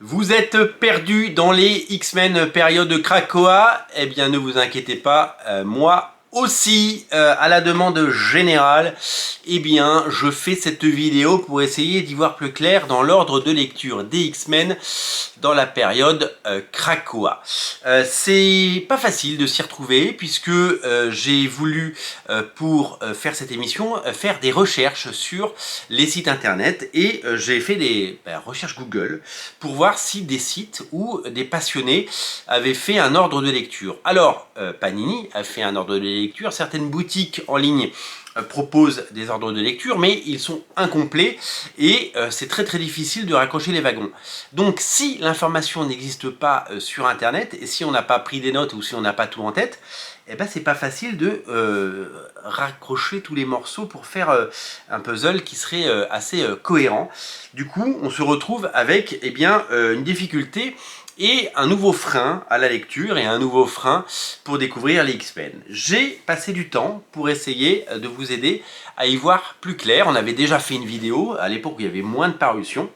Vous êtes perdu dans les X-Men période Krakoa? Eh bien ne vous inquiétez pas, moi aussi, à la demande générale, eh bien je fais cette vidéo pour essayer d'y voir plus clair dans l'ordre de lecture des X-Men dans la période Krakoa. C'est pas facile de s'y retrouver puisque j'ai voulu pour faire cette émission faire des recherches sur les sites internet et j'ai fait des recherches Google pour voir si des sites ou des passionnés avaient fait un ordre de lecture. Alors, Panini a fait un ordre de lecture, certaines boutiques en ligne proposent des ordres de lecture, mais ils sont incomplets et c'est très difficile de raccrocher les wagons. Donc si l'information n'existe pas sur internet et si on n'a pas pris des notes ou si on n'a pas tout en tête, eh ben c'est pas facile de raccrocher tous les morceaux pour faire un puzzle qui serait assez cohérent. Du coup, on se retrouve avec eh bien, une difficulté et un nouveau frein à la lecture et un nouveau frein pour découvrir les X-Men. J'ai passé du temps pour essayer de vous aider à y voir plus clair. On avait déjà fait une vidéo à l'époque où il y avait moins de parutions.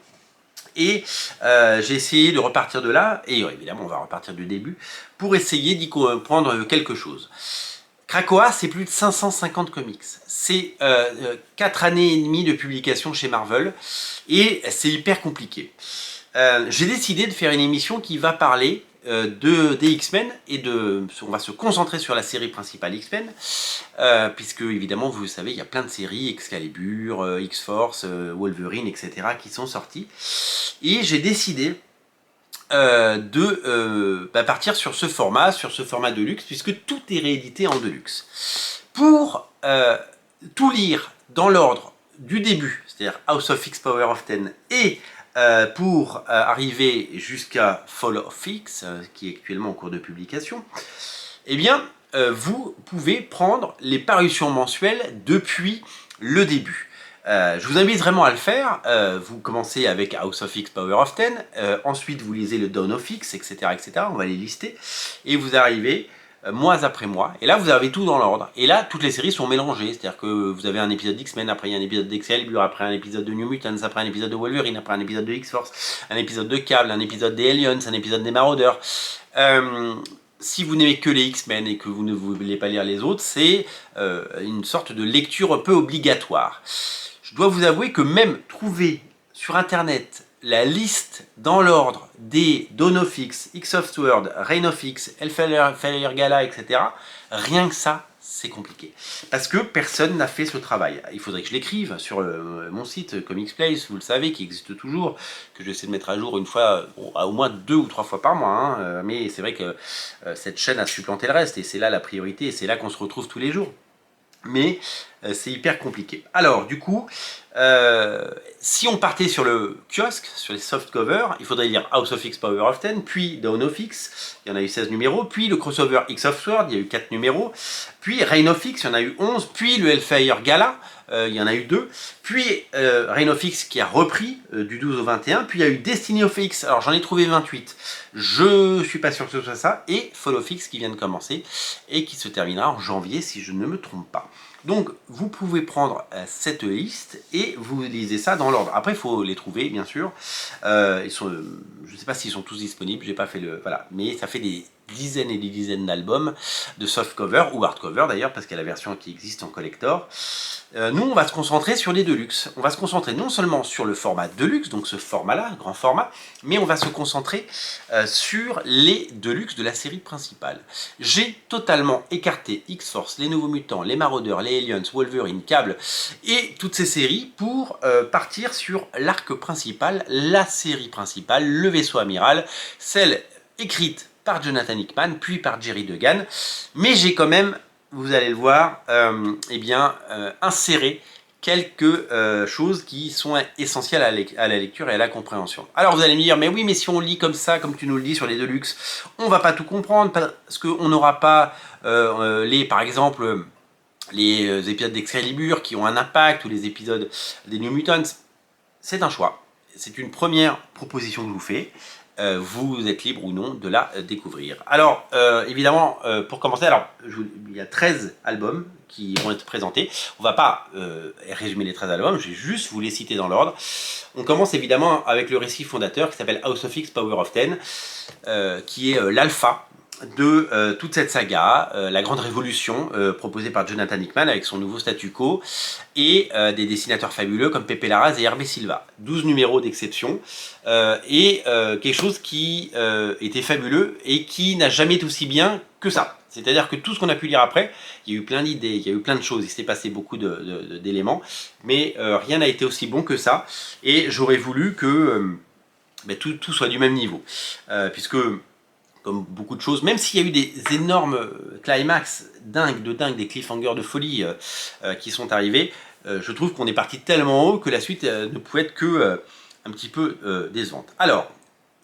Et j'ai essayé de repartir de là, et évidemment on va repartir du début, pour essayer d'y comprendre quelque chose. Krakoa, c'est plus de 550 comics. C'est 4 années et demie de publication chez Marvel, et c'est hyper compliqué. J'ai décidé de faire une émission qui va parler des X-Men et on va se concentrer sur la série principale X-Men puisque évidemment vous le savez il y a plein de séries, Excalibur, X-Force, Wolverine, etc. qui sont sorties et j'ai décidé de partir sur ce format Deluxe puisque tout est réédité en Deluxe. Pour tout lire dans l'ordre du début, c'est-à-dire House of X, Power of Ten et pour arriver jusqu'à Fall of X, qui est actuellement en cours de publication, eh bien, vous pouvez prendre les parutions mensuelles depuis le début. Je vous invite vraiment à le faire. Vous commencez avec House of X, Power of Ten, ensuite vous lisez le Dawn of X, etc., etc. On va les lister, et vous arrivez mois après mois, et là vous avez tout dans l'ordre, et là toutes les séries sont mélangées, c'est-à-dire que vous avez un épisode d'X-Men, après il y a un épisode d'Excalibur, après un épisode de New Mutants, après un épisode de Wolverine, après un épisode de X-Force, un épisode de Cable, un épisode des Aliens, un épisode des Marauders. Si vous n'aimez que les X-Men et que vous ne voulez pas lire les autres, c'est une sorte de lecture un peu obligatoire. Je dois vous avouer que même trouver sur internet la liste dans l'ordre des Dawn of X, X of Sword, Reign of X, Hellfire Gala, etc. Rien que ça, c'est compliqué. Parce que personne n'a fait ce travail. Il faudrait que je l'écrive sur mon site Comics Place, vous le savez, qui existe toujours, que j'essaie de mettre à jour une fois, au moins 2 ou 3 fois par mois. Hein, mais c'est vrai que cette chaîne a supplanté le reste, et c'est là la priorité, et c'est là qu'on se retrouve tous les jours. Mais c'est hyper compliqué. Alors du coup, si on partait sur le kiosque, sur les soft covers, il faudrait lire House of X, Power of Ten, puis Dawn of X, il y en a eu 16 numéros, puis le crossover X of Sword, il y a eu 4 numéros, puis Reign of X, il y en a eu 11, puis le Hellfire Gala, il y en a eu 2, puis Reign of X qui a repris du 12 au 21, puis il y a eu Destiny of X, alors j'en ai trouvé 28, je suis pas sûr que ce soit ça, et Fall of X qui vient de commencer, et qui se terminera en janvier si je ne me trompe pas. Donc vous pouvez prendre cette liste et vous lisez ça dans l'ordre. Après il faut les trouver bien sûr. Ils sont, je ne sais pas s'ils sont tous disponibles, j'ai pas fait le... Voilà. Mais ça fait des dizaines et des dizaines d'albums de softcover ou hardcover d'ailleurs parce qu'il y a la version qui existe en collector. Nous on va se concentrer sur les Deluxe. On va se concentrer non seulement sur le format Deluxe, donc ce format-là, grand format, mais on va se concentrer sur les Deluxe de la série principale. J'ai totalement écarté X-Force, les Nouveaux Mutants, les Marauders, les Aliens, Wolverine, Cable et toutes ces séries pour partir sur l'arc principal, la série principale, le vaisseau amiral, celle écrite par Jonathan Hickman, puis par Jerry Duggan, mais j'ai quand même, vous allez le voir, inséré quelques choses qui sont essentielles à la lecture et à la compréhension. Alors vous allez me dire, mais oui, mais si on lit comme ça, comme tu nous le dis sur les Deluxe, on va pas tout comprendre, parce qu'on n'aura pas par exemple, les épisodes d'Excalibur qui ont un impact, ou les épisodes des New Mutants. C'est un choix. C'est une première proposition que je vous fais. vous êtes libre ou non de la découvrir. Alors, évidemment, pour commencer, il y a 13 albums qui vont être présentés. On ne va pas résumer les 13 albums, je vais juste vous les citer dans l'ordre. On commence évidemment avec le récit fondateur qui s'appelle House of X Power of Ten, qui est l'alpha de toute cette saga, la grande révolution proposée par Jonathan Hickman avec son nouveau statu quo et des dessinateurs fabuleux comme Pepe Larraz et Hervé Silva. 12 numéros d'exception et quelque chose qui était fabuleux et qui n'a jamais été aussi bien que ça. C'est-à-dire que tout ce qu'on a pu lire après, il y a eu plein d'idées, il y a eu plein de choses, il s'est passé beaucoup d'éléments, mais rien n'a été aussi bon que ça. Et j'aurais voulu que tout soit du même niveau, puisque comme beaucoup de choses, même s'il y a eu des énormes climax dingues, des cliffhangers de folie qui sont arrivés, je trouve qu'on est parti tellement haut que la suite ne pouvait être que un petit peu décevante. Alors,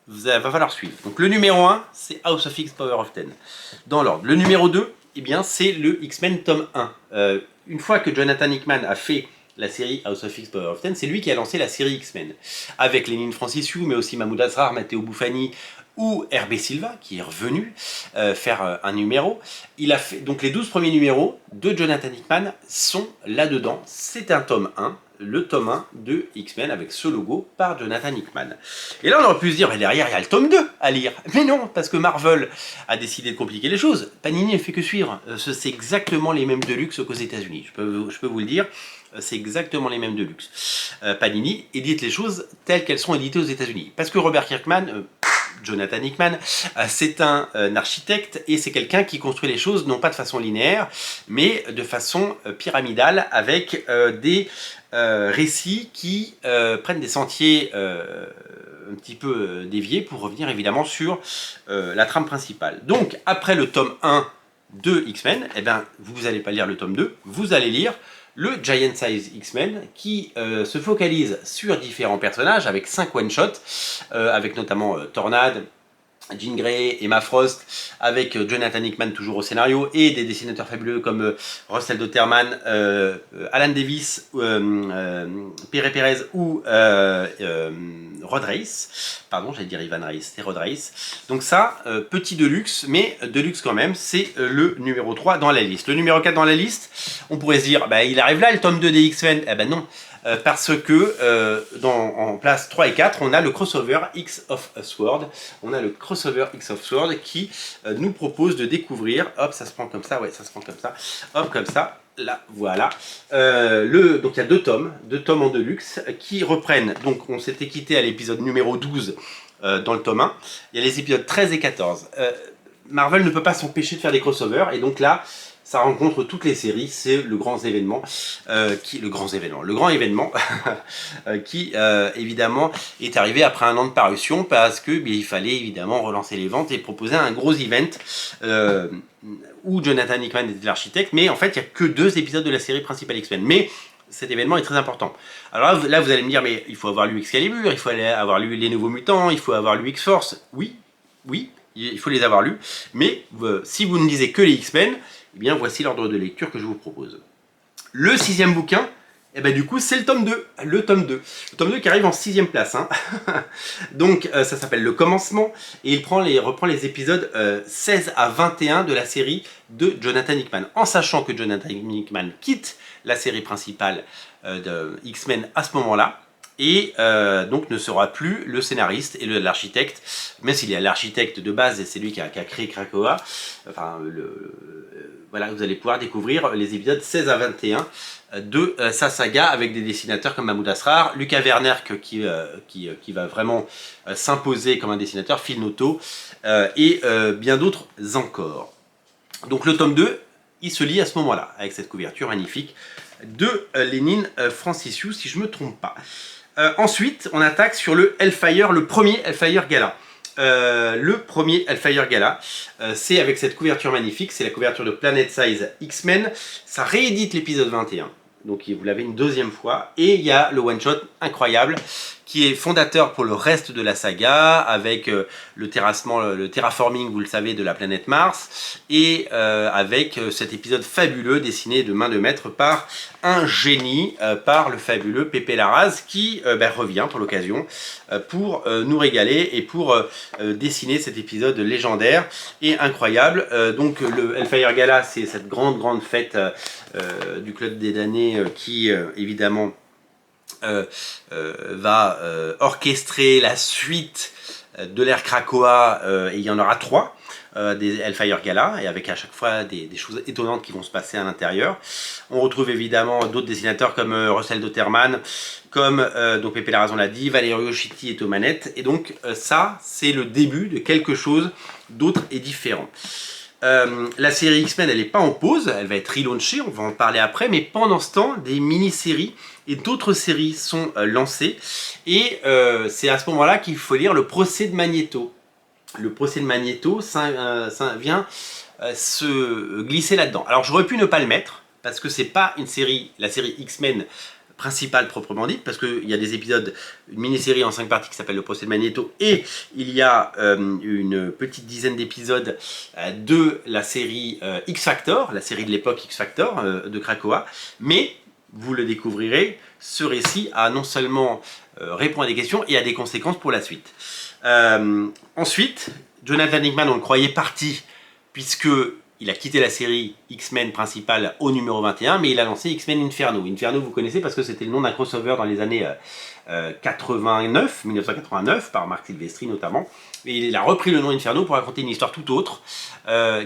va falloir suivre. Donc le numéro 1, c'est House of X Power of Ten. Dans l'ordre. Le numéro 2, eh bien, c'est le X-Men tome 1. Une fois que Jonathan Hickman a fait la série House of X Power of Ten, c'est lui qui a lancé la série X-Men. Avec Lénine Franciszek, mais aussi Mahmoud Asrar, Matteo Buffani, ou Hervé Silva, qui est revenu faire un numéro. Il a fait, donc les 12 premiers numéros de Jonathan Hickman sont là-dedans. C'est un tome 1, le tome 1 de X-Men avec ce logo par Jonathan Hickman. Et là on aurait pu se dire, mais derrière il y a le tome 2 à lire. Mais non, parce que Marvel a décidé de compliquer les choses. Panini ne fait que suivre. C'est exactement les mêmes Deluxe qu'aux États-Unis. Je peux vous le dire. C'est exactement les mêmes Deluxe. Panini édite les choses telles qu'elles sont éditées aux États-Unis. Parce que Robert Kirkman... Jonathan Hickman, c'est un architecte et c'est quelqu'un qui construit les choses non pas de façon linéaire, mais de façon pyramidale avec des récits qui prennent des sentiers un petit peu déviés pour revenir évidemment sur la trame principale. Donc après le tome 1 de X-Men, eh ben, vous n'allez pas lire le tome 2, vous allez lire le Giant Size X-Men qui se focalise sur différents personnages avec 5 one-shots, avec notamment Tornade, Jean Grey, Emma Frost, avec Jonathan Hickman toujours au scénario et des dessinateurs fabuleux comme Russell Dotterman, Alan Davis, Pere Perez ou Rod Reis. Pardon, j'allais dire Ivan Reis, c'est Rod Reis. Donc ça, petit Deluxe, mais Deluxe quand même, c'est le numéro 3 dans la liste. Le numéro 4 dans la liste, on pourrait se dire, bah, il arrive là le tome 2 des X-Men. Eh ben non. Parce que en place 3 et 4, on a le crossover X of Sword. On a le crossover X of Sword qui nous propose de découvrir, hop, ça se prend comme ça, ouais, ça se prend comme ça, hop, comme ça, là, voilà. Donc il y a deux tomes en Deluxe qui reprennent, donc on s'était quitté à l'épisode numéro 12 dans le tome 1, il y a les épisodes 13 et 14. Marvel ne peut pas s'empêcher de faire des crossovers, et donc là, ça rencontre toutes les séries, c'est le grand événement, le grand événement qui évidemment est arrivé après un an de parution parce que il fallait évidemment relancer les ventes et proposer un gros event où Jonathan Hickman était l'architecte, mais en fait il n'y a que 2 épisodes de la série principale X-Men. Mais cet événement est très important. Alors là vous allez me dire, mais il faut avoir lu Excalibur, il faut avoir lu Les Nouveaux Mutants, il faut avoir lu X-Force. Oui, il faut les avoir lus, mais si vous ne lisez que les X-Men, eh bien voici l'ordre de lecture que je vous propose. Le 6e bouquin, eh ben, du coup c'est le tome 2. Le tome 2 qui arrive en 6e place. Hein. Donc ça s'appelle Le Commencement et il reprend les épisodes 16 à 21 de la série de Jonathan Hickman. En sachant que Jonathan Hickman quitte la série principale de X-Men à ce moment-là. Et donc ne sera plus le scénariste et l'architecte, même s'il est l'architecte de base et c'est lui qui a créé Krakoa. Enfin, voilà, vous allez pouvoir découvrir les épisodes 16 à 21 de sa saga avec des dessinateurs comme Mahmoud Asrar, Lucas Werner qui va vraiment s'imposer comme un dessinateur, Phil Noto et bien d'autres encore. Donc le tome 2, il se lit à ce moment-là, avec cette couverture magnifique de Lénine Franciszek, si je ne me trompe pas. Ensuite, on attaque sur le Hellfire, le premier Hellfire Gala. Le premier Hellfire Gala, c'est avec cette couverture magnifique, c'est la couverture de Planet Size X-Men. Ça réédite l'épisode 21, donc vous l'avez une 2e fois. Et il y a le one-shot incroyable qui est fondateur pour le reste de la saga, avec le terrassement, le terraforming, vous le savez, de la planète Mars, et avec cet épisode fabuleux dessiné de main de maître par un génie, par le fabuleux Pepe Larraz, qui revient pour l'occasion pour nous régaler et pour dessiner cet épisode légendaire et incroyable. Donc le Hellfire Gala, c'est cette grande fête du Club des Damnés qui évidemment va orchestrer la suite de l'ère Krakoa, et il y en aura 3 des Hellfire Gala, et avec à chaque fois des choses étonnantes qui vont se passer à l'intérieur. On retrouve évidemment d'autres dessinateurs comme Russell Dauterman, comme donc Pepe Larraz, on l'a dit, Valerio Schiti est aux manettes, et donc ça c'est le début de quelque chose d'autre et différent. La série X-Men, elle n'est pas en pause, elle va être relaunchée, on va en parler après, mais pendant ce temps, des mini-séries et d'autres séries sont lancées, et c'est à ce moment-là qu'il faut lire le procès de Magneto. Le procès de Magneto, ça vient se glisser là-dedans. Alors j'aurais pu ne pas le mettre, parce que c'est pas une série, la série X-Men principale proprement dite, parce qu'il y a des épisodes, une mini-série en 5 parties qui s'appelle le procès de Magneto, et il y a une petite dizaine d'épisodes de la série X-Factor, la série de l'époque X-Factor de Krakoa, mais vous le découvrirez, ce récit a non seulement répond à des questions et a des conséquences pour la suite. Ensuite, Jonathan Hickman, on le croyait parti, puisque il a quitté la série X-Men principale au numéro 21, mais il a lancé X-Men Inferno. Inferno, vous connaissez parce que c'était le nom d'un crossover dans les années 1989, par Marc Silvestri notamment. Et il a repris le nom Inferno pour raconter une histoire tout autre,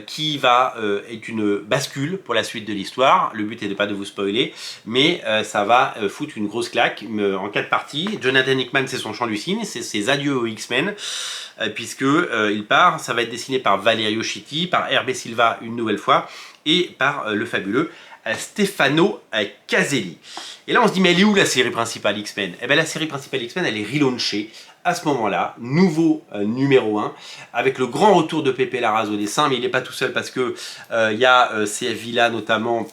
qui va être une bascule pour la suite de l'histoire. Le but est de pas de vous spoiler, mais ça va foutre une grosse claque en 4 parties. Jonathan Hickman, c'est son chant du cygne, c'est ses adieux aux X-Men, puisque il part. Ça va être dessiné par Valerio Schiti, par Hervé Silva une nouvelle fois, et par le fabuleux Stefano Caselli. Et là on se dit, mais elle est où la série principale X-Men? Eh bien la série principale X-Men, elle est relaunchée à ce moment-là, nouveau numéro 1, avec le grand retour de Pepe Larraz au dessin, mais il n'est pas tout seul parce que il y a CF Villa notamment,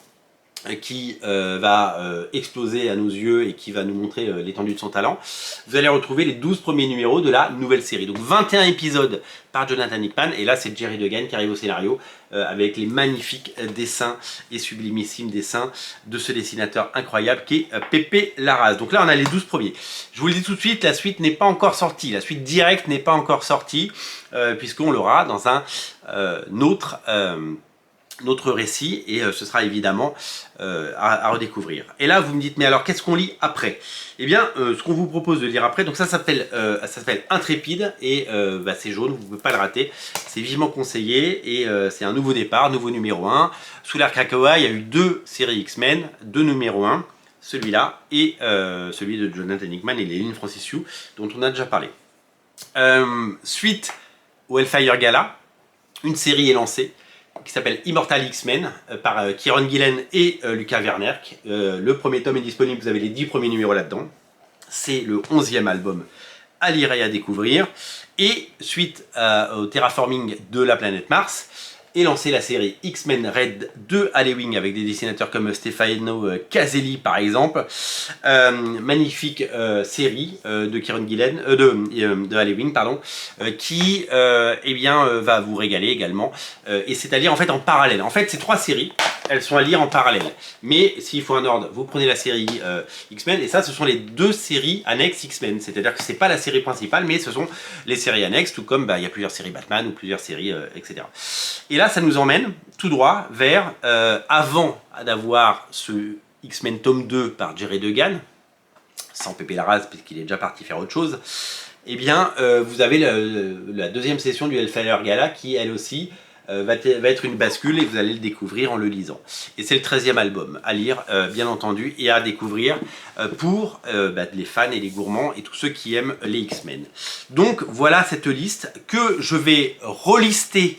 qui va exploser à nos yeux et qui va nous montrer l'étendue de son talent. Vous allez retrouver les 12 premiers numéros de la nouvelle série. Donc 21 épisodes par Jonathan Hickman, et là c'est Jerry Duggan qui arrive au scénario avec les magnifiques dessins et sublimissimes dessins de ce dessinateur incroyable qui est Pepe Larraz. Donc là on a les 12 premiers. Je vous le dis tout de suite, la suite n'est pas encore sortie, la suite directe n'est pas encore sortie, puisqu'on l'aura dans un notre récit, et ce sera évidemment à redécouvrir. Et là vous me dites, mais alors qu'est-ce qu'on lit après? Eh bien ce qu'on vous propose de lire après, donc ça s'appelle Intrépide, et c'est jaune, vous ne pouvez pas le rater, c'est vivement conseillé, et c'est un nouveau départ, nouveau numéro 1. Sous l'ère Krakoa, il y a eu 2 séries X-Men, 2 numéros 1, celui-là et celui de Jonathan Hickman et Léline Francis Yu, dont on a déjà parlé. Suite au Hellfire Gala, une série est lancée qui s'appelle Immortal X-Men par Kieron Gillen et Lucas Werneck. Le premier tome est disponible, vous avez les 10 premiers numéros là-dedans. C'est le 11e album à lire et à découvrir. Et suite au terraforming de la planète Mars, est lancée la série X-Men Red de Halloween avec des dessinateurs comme Stefano Caselli par exemple. Magnifique série de Kieron Gillen, de Halloween, pardon, qui va vous régaler également. Et c'est à lire en fait en parallèle. En fait, ces 3 séries, elles sont à lire en parallèle. Mais s'il faut un ordre, vous prenez la série X-Men, et ça, ce sont les 2 séries annexes X-Men. C'est-à-dire que c'est pas la série principale, mais ce sont les séries annexes, tout comme il y a plusieurs séries Batman ou plusieurs séries, etc. Et là, ça nous emmène tout droit vers, avant d'avoir ce X-Men tome 2 par Jerry Duggan, sans Pepe Larraz, puisqu'il est déjà parti faire autre chose, eh bien, vous avez la 2e session du Hellfire Gala qui, elle aussi, va être une bascule, et vous allez le découvrir en le lisant. Et c'est le 13e album à lire, bien entendu, et à découvrir pour les fans et les gourmands et tous ceux qui aiment les X-Men. Donc voilà cette liste que je vais relister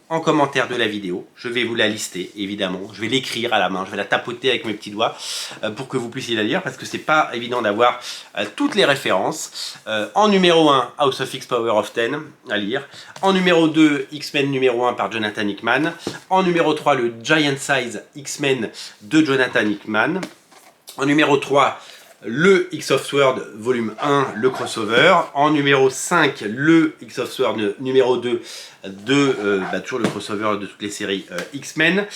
en commentaire de la vidéo. Je vais vous la lister, évidemment. Je vais l'écrire à la main, je vais la tapoter avec mes petits doigts pour que vous puissiez la lire, parce que c'est pas évident d'avoir toutes les références. En numéro 1, House of X Power of 10 à lire. En numéro 2, X-Men numéro 1 par Jonathan Hickman. En numéro 3, le Giant Size X-Men de Jonathan Hickman. En numéro 3, le X of Swords volume 1, le crossover. En numéro 5, le X of Swords numéro 2, toujours le crossover de toutes les séries X-Men.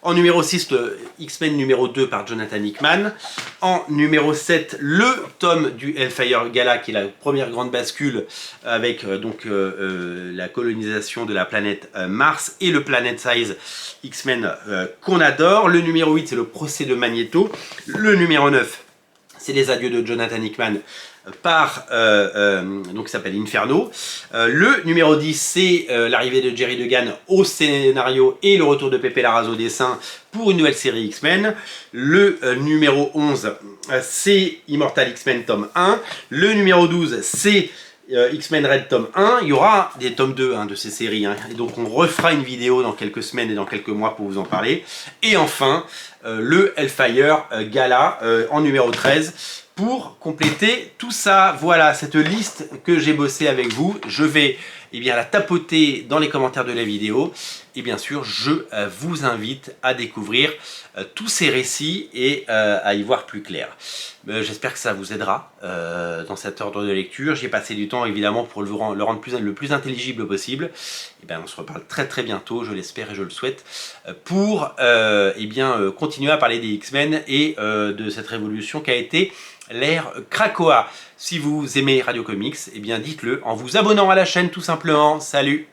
En numéro 6, le X-Men numéro 2 par Jonathan Hickman. En numéro 7, le tome du Hellfire Gala, qui est la première grande bascule avec la colonisation de la planète Mars et le Planet Size X-Men qu'on adore. Le numéro 8, c'est le procès de Magneto. Le numéro 9, c'est les adieux de Jonathan Hickman donc ça s'appelle Inferno. Le numéro 10, c'est l'arrivée de Jerry Duggan au scénario et le retour de Pepe Larraz au dessin pour une nouvelle série X-Men. Le numéro 11, c'est Immortal X-Men tome 1. Le numéro 12, c'est X-Men Red tome 1, il y aura des tomes 2 de ces séries, et donc on refera une vidéo dans quelques semaines et dans quelques mois pour vous en parler. Et enfin, le Hellfire Gala en numéro 13 pour compléter tout ça. Voilà, cette liste que j'ai bossé avec vous, je vais la tapoter dans les commentaires de la vidéo. Et bien sûr, je vous invite à découvrir tous ces récits et à y voir plus clair. J'espère que ça vous aidera dans cet ordre de lecture. J'ai passé du temps évidemment pour le rendre le plus intelligible possible. Et on se reparle très très bientôt, je l'espère et je le souhaite, pour continuer à parler des X-Men et de cette révolution qu'a été l'ère Krakoa. Si vous aimez Radio Comics, dites-le en vous abonnant à la chaîne tout simplement. Salut!